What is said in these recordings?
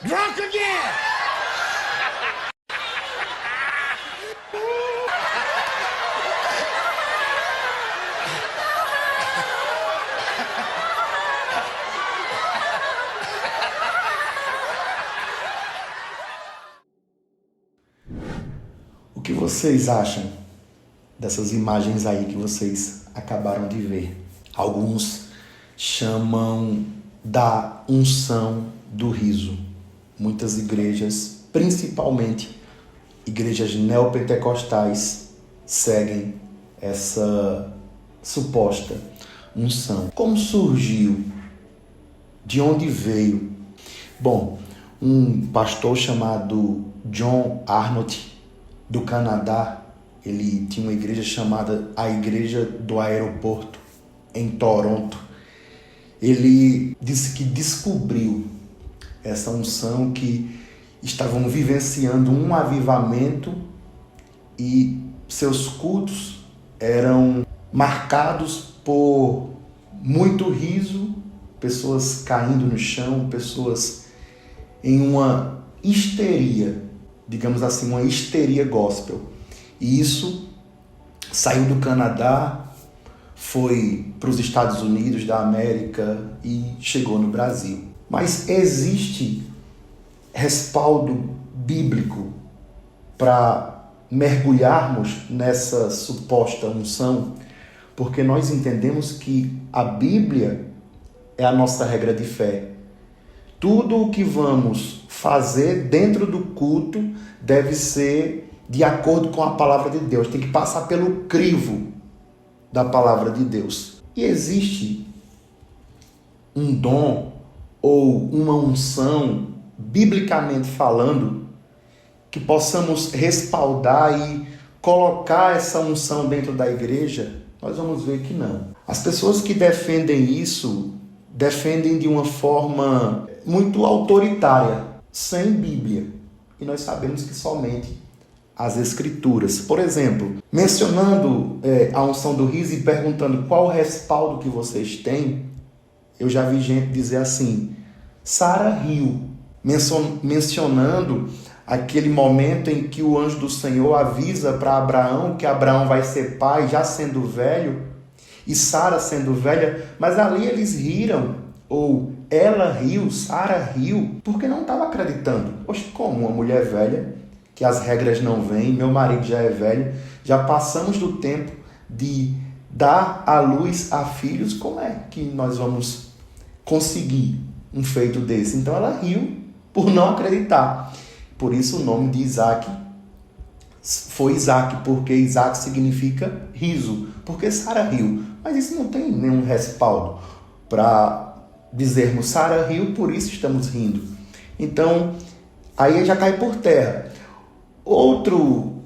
Drunk again! O que vocês acham dessas imagens aí que vocês acabaram de ver? Alguns chamam da unção do riso. Muitas igrejas, principalmente igrejas neopentecostais, seguem essa suposta unção. Como surgiu? De onde veio? Bom, um pastor chamado John Arnott, do Canadá, ele tinha uma igreja chamada a Igreja do Aeroporto, em Toronto. Ele disse que descobriu essa unção, que estavam vivenciando um avivamento e seus cultos eram marcados por muito riso, pessoas caindo no chão, pessoas em uma histeria, digamos assim, uma histeria gospel. E isso saiu do Canadá, foi para os Estados Unidos da América e chegou no Brasil. Mas existe respaldo bíblico para mergulharmos nessa suposta unção? Porque nós entendemos que a Bíblia é a nossa regra de fé. Tudo o que vamos fazer dentro do culto deve ser de acordo com a palavra de Deus. Tem que passar pelo crivo da palavra de Deus. E existe um dom ou uma unção, biblicamente falando, que possamos respaldar e colocar essa unção dentro da igreja? Nós vamos ver que não. As pessoas que defendem isso, defendem de uma forma muito autoritária, sem Bíblia. E nós sabemos que somente as Escrituras. Por exemplo, mencionando a unção do riso e perguntando qual o respaldo que vocês têm, eu já vi gente dizer assim: Sara riu, mencionando aquele momento em que o anjo do Senhor avisa para Abraão que Abraão vai ser pai já sendo velho e Sara sendo velha, mas ali eles riram, ou ela riu, Sara riu, porque não estava acreditando. Poxa, como uma mulher velha, que as regras não vêm, meu marido já é velho, já passamos do tempo de dar à luz a filhos, como é que nós vamos conseguir um feito desse? Então ela riu por não acreditar. Por isso o nome de Isaac foi Isaac, porque Isaac significa riso, porque Sara riu. Mas isso não tem nenhum respaldo para dizermos Sara riu, por isso estamos rindo. Então, aí já cai por terra. Outro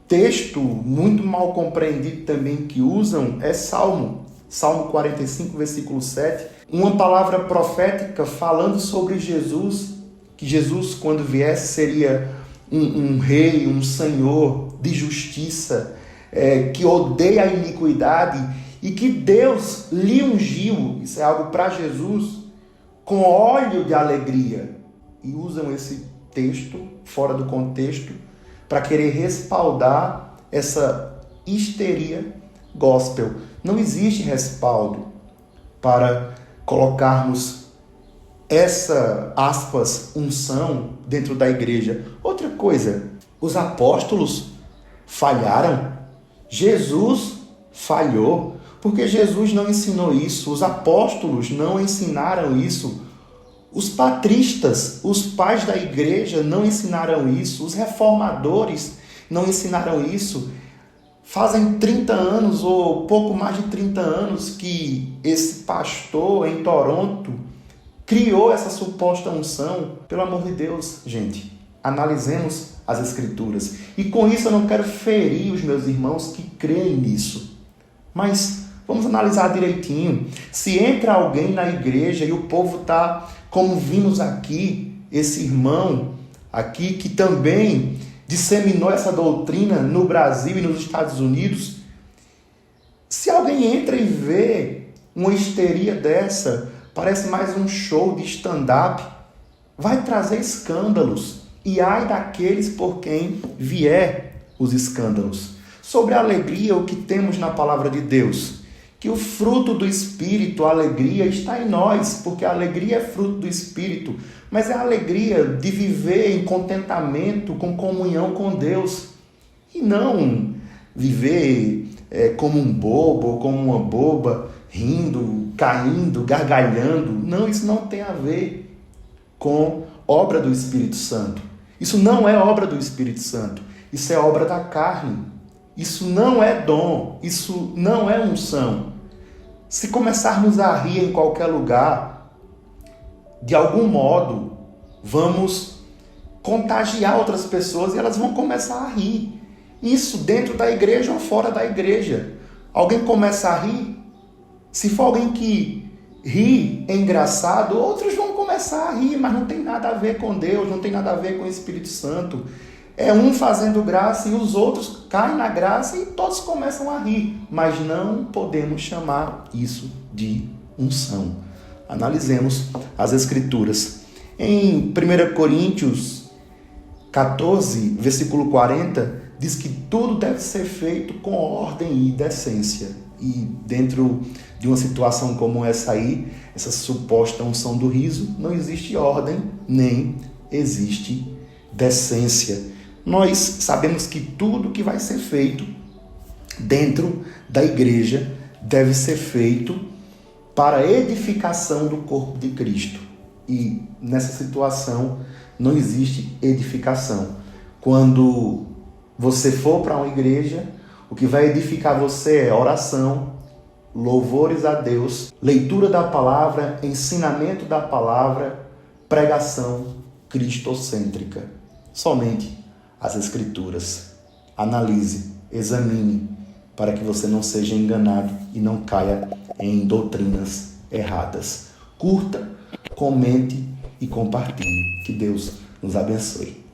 texto muito mal compreendido também que usam é Salmo 45, versículo 7. Uma palavra profética falando sobre Jesus, que Jesus, quando viesse, seria um rei, um senhor de justiça, que odeia a iniquidade e que Deus lhe ungiu, isso é algo para Jesus, com óleo de alegria. E usam esse texto fora do contexto para querer respaldar essa histeria gospel. Não existe respaldo para colocarmos essa, aspas, unção dentro da igreja. Outra coisa, os apóstolos falharam, Jesus falhou, porque Jesus não ensinou isso, os apóstolos não ensinaram isso, os patristas, os pais da igreja não ensinaram isso, os reformadores não ensinaram isso. Fazem 30 anos ou pouco mais de 30 anos que esse pastor em Toronto criou essa suposta unção. Pelo amor de Deus, gente, analisemos as Escrituras. E com isso eu não quero ferir os meus irmãos que creem nisso. Mas vamos analisar direitinho. Se entra alguém na igreja e o povo está, como vimos aqui, esse irmão aqui que também disseminou essa doutrina no Brasil e nos Estados Unidos, Se alguém entra e vê uma histeria dessa, parece mais um show de stand-up, vai trazer escândalos. E ai daqueles por quem vier os escândalos. Sobre a alegria, o que temos na palavra de Deus? Que o fruto do Espírito, a alegria, está em nós, porque a alegria é fruto do Espírito, mas é a alegria de viver em contentamento, com comunhão com Deus, e não viver como um bobo ou como uma boba, rindo, caindo, gargalhando. Não, isso não tem a ver com obra do Espírito Santo. Isso não é obra do Espírito Santo, isso é obra da carne. Isso não é dom, isso não é unção. Se começarmos a rir em qualquer lugar, de algum modo, vamos contagiar outras pessoas e elas vão começar a rir. Isso dentro da igreja ou fora da igreja. Alguém começa a rir, se for alguém que ri é engraçado, outros vão começar a rir, mas não tem nada a ver com Deus, não tem nada a ver com o Espírito Santo. É um fazendo graça e os outros caem na graça e todos começam a rir. Mas não podemos chamar isso de unção. Analisemos as Escrituras. Em 1 Coríntios 14, versículo 40, diz que tudo deve ser feito com ordem e decência. E dentro de uma situação como essa aí, essa suposta unção do riso, não existe ordem, nem existe decência. Nós sabemos que tudo que vai ser feito dentro da igreja deve ser feito para a edificação do corpo de Cristo. E nessa situação não existe edificação. Quando você for para uma igreja, o que vai edificar você é oração, louvores a Deus, leitura da palavra, ensinamento da palavra, pregação cristocêntrica. Somente as Escrituras. Analise, examine, para que você não seja enganado e não caia em doutrinas erradas. Curta, comente e compartilhe. Que Deus nos abençoe.